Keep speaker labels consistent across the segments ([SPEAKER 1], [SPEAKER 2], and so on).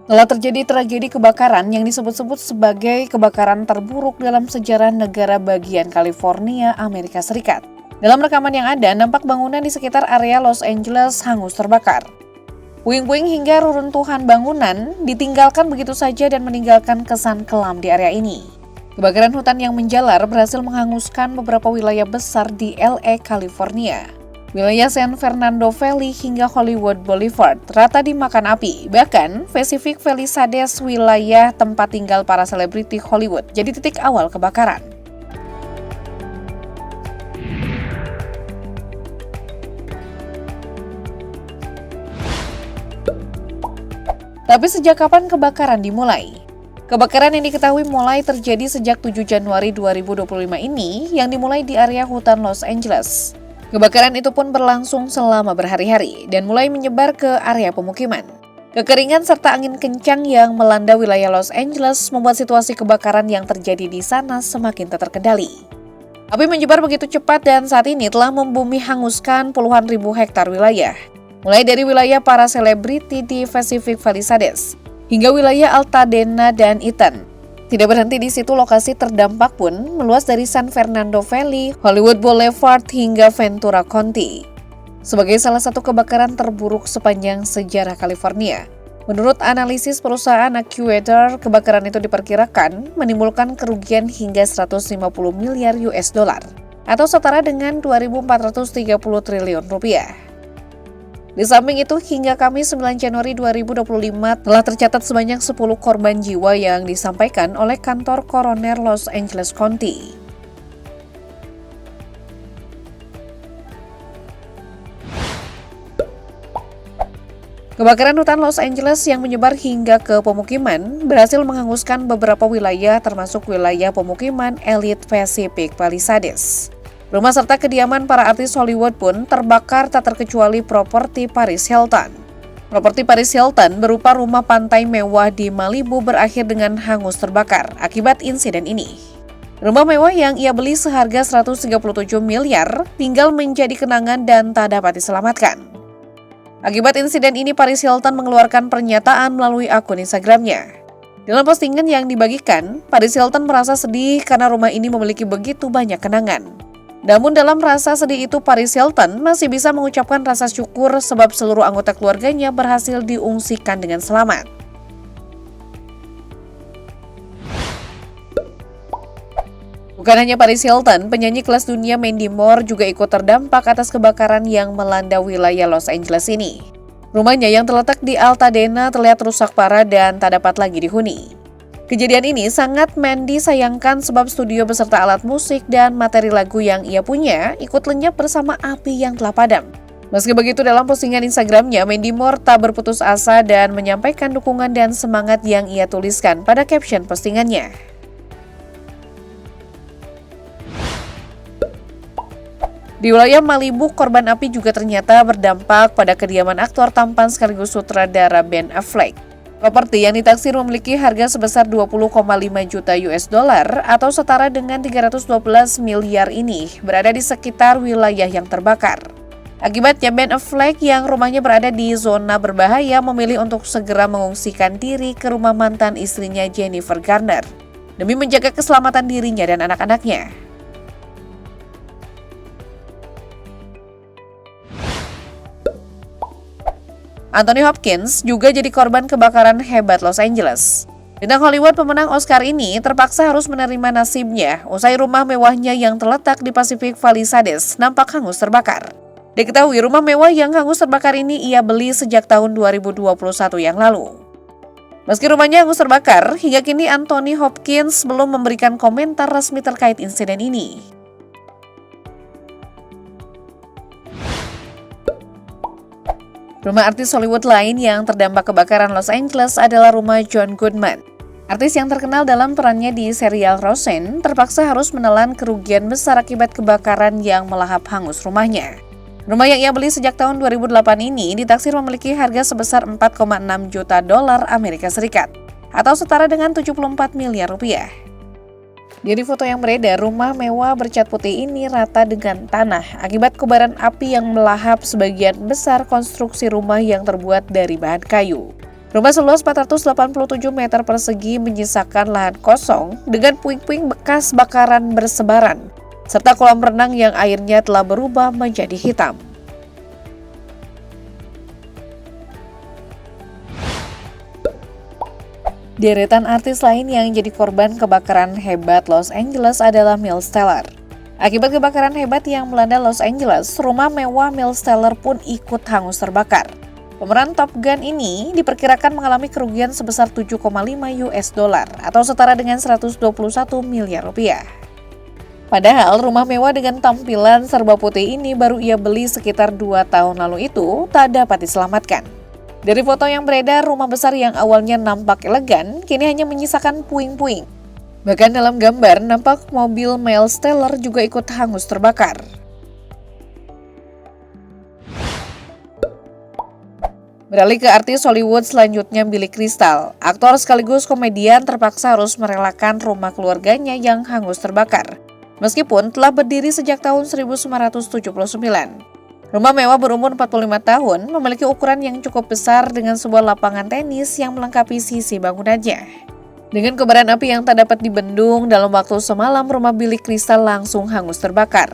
[SPEAKER 1] Telah terjadi tragedi kebakaran yang disebut-sebut sebagai kebakaran terburuk dalam sejarah negara bagian California, Amerika Serikat. Dalam rekaman yang ada, nampak bangunan di sekitar area Los Angeles hangus terbakar. Puing-puing hingga reruntuhan bangunan ditinggalkan begitu saja dan meninggalkan kesan kelam di area ini. Kebakaran hutan yang menjalar berhasil menghanguskan beberapa wilayah besar di LA, California. Wilayah San Fernando Valley hingga Hollywood Boulevard rata dimakan api. Bahkan, Pacific Palisades, wilayah tempat tinggal para selebriti Hollywood, jadi titik awal kebakaran. Tapi sejak kapan kebakaran dimulai? Kebakaran yang diketahui mulai terjadi sejak 7 Januari 2025 ini yang dimulai di area hutan Los Angeles. Kebakaran itu pun berlangsung selama berhari-hari dan mulai menyebar ke area pemukiman. Kekeringan serta angin kencang yang melanda wilayah Los Angeles membuat situasi kebakaran yang terjadi di sana semakin tak terkendali. Api menyebar begitu cepat dan saat ini telah membumi hanguskan puluhan ribu hektar wilayah. Mulai dari wilayah para selebriti di Pacific Palisades hingga wilayah Altadena dan Eaton. Tidak berhenti di situ, lokasi terdampak pun meluas dari San Fernando Valley, Hollywood Boulevard hingga Ventura County. Sebagai salah satu kebakaran terburuk sepanjang sejarah California, menurut analisis perusahaan AccuWeather, kebakaran itu diperkirakan menimbulkan kerugian hingga 150 miliar US dollar atau setara dengan 2.430 triliun rupiah. Di samping itu, hingga Kamis 9 Januari 2025 telah tercatat sebanyak 10 korban jiwa yang disampaikan oleh kantor koroner Los Angeles County. Kebakaran hutan Los Angeles yang menyebar hingga ke pemukiman berhasil menghanguskan beberapa wilayah termasuk wilayah pemukiman elit Pacific Palisades. Rumah serta kediaman para artis Hollywood pun terbakar tak terkecuali properti Paris Hilton. Properti Paris Hilton berupa rumah pantai mewah di Malibu berakhir dengan hangus terbakar akibat insiden ini. Rumah mewah yang ia beli seharga 137 miliar tinggal menjadi kenangan dan tak dapat diselamatkan. Akibat insiden ini, Paris Hilton mengeluarkan pernyataan melalui akun Instagramnya. Dalam postingan yang dibagikan, Paris Hilton merasa sedih karena rumah ini memiliki begitu banyak kenangan. Namun dalam rasa sedih itu, Paris Hilton masih bisa mengucapkan rasa syukur sebab seluruh anggota keluarganya berhasil diungsikan dengan selamat. Bukan hanya Paris Hilton, penyanyi kelas dunia Mandy Moore juga ikut terdampak atas kebakaran yang melanda wilayah Los Angeles ini. Rumahnya yang terletak di Altadena terlihat rusak parah dan tak dapat lagi dihuni. Kejadian ini sangat Mandy sayangkan sebab studio beserta alat musik dan materi lagu yang ia punya ikut lenyap bersama api yang telah padam. Meski begitu, dalam postingan Instagramnya, Mandy Moore tak berputus asa dan menyampaikan dukungan dan semangat yang ia tuliskan pada caption postingannya. Di wilayah Malibu, korban api juga ternyata berdampak pada kediaman aktor tampan sekaligus sutradara Ben Affleck. Properti yang ditaksir memiliki harga sebesar 20,5 juta US dollar atau setara dengan 312 miliar ini berada di sekitar wilayah yang terbakar. Akibatnya, Ben Affleck yang rumahnya berada di zona berbahaya memilih untuk segera mengungsikan diri ke rumah mantan istrinya Jennifer Garner demi menjaga keselamatan dirinya dan anak-anaknya. Anthony Hopkins juga jadi korban kebakaran hebat Los Angeles. Bintang Hollywood pemenang Oscar ini terpaksa harus menerima nasibnya usai rumah mewahnya yang terletak di Pacific Palisades nampak hangus terbakar. Diketahui rumah mewah yang hangus terbakar ini ia beli sejak tahun 2021 yang lalu. Meski rumahnya hangus terbakar, hingga kini Anthony Hopkins belum memberikan komentar resmi terkait insiden ini. Rumah artis Hollywood lain yang terdampak kebakaran Los Angeles adalah rumah John Goodman. Artis yang terkenal dalam perannya di serial Roseanne terpaksa harus menelan kerugian besar akibat kebakaran yang melahap hangus rumahnya. Rumah yang ia beli sejak tahun 2008 ini ditaksir memiliki harga sebesar 4,6 juta dolar Amerika Serikat atau setara dengan 74 miliar rupiah. Dari foto yang beredar, rumah mewah bercat putih ini rata dengan tanah akibat kobaran api yang melahap sebagian besar konstruksi rumah yang terbuat dari bahan kayu. Rumah seluas 487 meter persegi menyisakan lahan kosong dengan puing-puing bekas bakaran bersebaran, serta kolam renang yang airnya telah berubah menjadi hitam. Deretan artis lain yang jadi korban kebakaran hebat Los Angeles adalah Miles Teller. Akibat kebakaran hebat yang melanda Los Angeles, rumah mewah Miles Teller pun ikut hangus terbakar. Pemeran Top Gun ini diperkirakan mengalami kerugian sebesar 7,5 US dollar atau setara dengan 121 miliar rupiah. Padahal rumah mewah dengan tampilan serba putih ini baru ia beli sekitar 2 tahun lalu itu tak dapat diselamatkan. Dari foto yang beredar, rumah besar yang awalnya nampak elegan kini hanya menyisakan puing-puing. Bahkan dalam gambar nampak mobil Miles Teller juga ikut hangus terbakar. Beralih ke artis Hollywood selanjutnya, Billy Crystal. Aktor sekaligus komedian terpaksa harus merelakan rumah keluarganya yang hangus terbakar, meskipun telah berdiri sejak tahun 1979. Rumah mewah berumur 45 tahun memiliki ukuran yang cukup besar dengan sebuah lapangan tenis yang melengkapi sisi bangunannya. Dengan kobaran api yang tak dapat dibendung, dalam waktu semalam rumah Billy Crystal langsung hangus terbakar.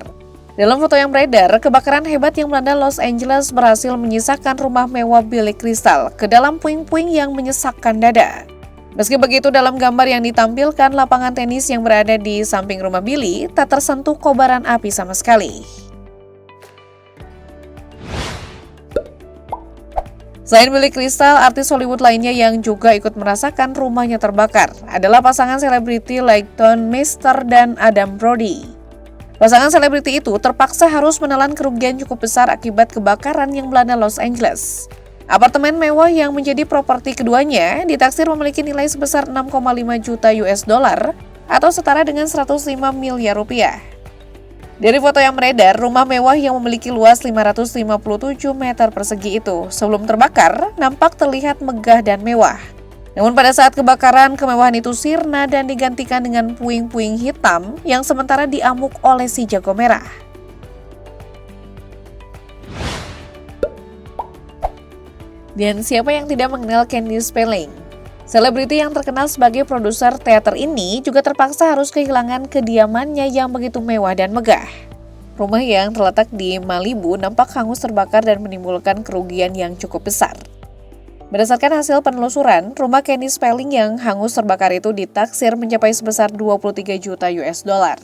[SPEAKER 1] Dalam foto yang beredar, kebakaran hebat yang melanda Los Angeles berhasil menyisakan rumah mewah Billy Crystal ke dalam puing-puing yang menyesakkan dada. Meski begitu, dalam gambar yang ditampilkan, lapangan tenis yang berada di samping rumah Billy tak tersentuh kobaran api sama sekali. Selain Billy Crystal, artis Hollywood lainnya yang juga ikut merasakan rumahnya terbakar adalah pasangan selebriti Leighton Meester dan Adam Brody. Pasangan selebriti itu terpaksa harus menelan kerugian cukup besar akibat kebakaran yang melanda Los Angeles. Apartemen mewah yang menjadi properti keduanya ditaksir memiliki nilai sebesar 6,5 juta US dollar atau setara dengan 105 miliar rupiah. Dari foto yang beredar, rumah mewah yang memiliki luas 557 meter persegi itu sebelum terbakar nampak terlihat megah dan mewah. Namun pada saat kebakaran, kemewahan itu sirna dan digantikan dengan puing-puing hitam yang sementara diamuk oleh si jago merah. Dan siapa yang tidak mengenal Candice Spelling? Selebriti yang terkenal sebagai produser teater ini juga terpaksa harus kehilangan kediamannya yang begitu mewah dan megah. Rumah yang terletak di Malibu nampak hangus terbakar dan menimbulkan kerugian yang cukup besar. Berdasarkan hasil penelusuran, rumah Candice Spelling yang hangus terbakar itu ditaksir mencapai sebesar 23 juta US dollar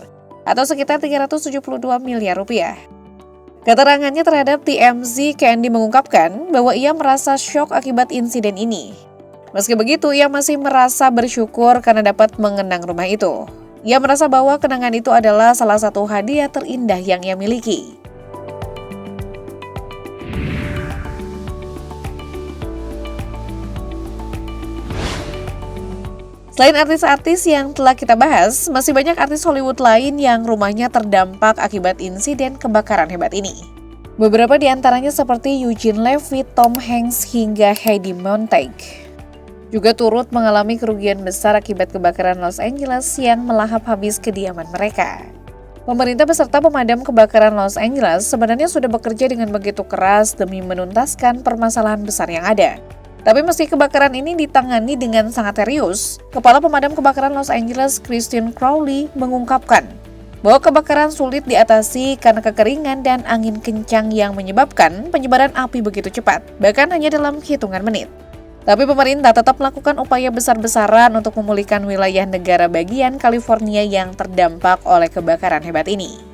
[SPEAKER 1] atau sekitar 372 miliar rupiah. Keterangannya terhadap TMZ, Candy mengungkapkan bahwa ia merasa syok akibat insiden ini. Meski begitu, ia masih merasa bersyukur karena dapat mengenang rumah itu. Ia merasa bahwa kenangan itu adalah salah satu hadiah terindah yang ia miliki. Selain artis-artis yang telah kita bahas, masih banyak artis Hollywood lain yang rumahnya terdampak akibat insiden kebakaran hebat ini. Beberapa di antaranya seperti Eugene Levy, Tom Hanks, hingga Heidi Montag juga turut mengalami kerugian besar akibat kebakaran Los Angeles yang melahap habis kediaman mereka. Pemerintah beserta pemadam kebakaran Los Angeles sebenarnya sudah bekerja dengan begitu keras demi menuntaskan permasalahan besar yang ada. Tapi meski kebakaran ini ditangani dengan sangat serius, Kepala Pemadam Kebakaran Los Angeles, Christine Crowley, mengungkapkan bahwa kebakaran sulit diatasi karena kekeringan dan angin kencang yang menyebabkan penyebaran api begitu cepat, bahkan hanya dalam hitungan menit. Tapi pemerintah tetap melakukan upaya besar-besaran untuk memulihkan wilayah negara bagian California yang terdampak oleh kebakaran hebat ini.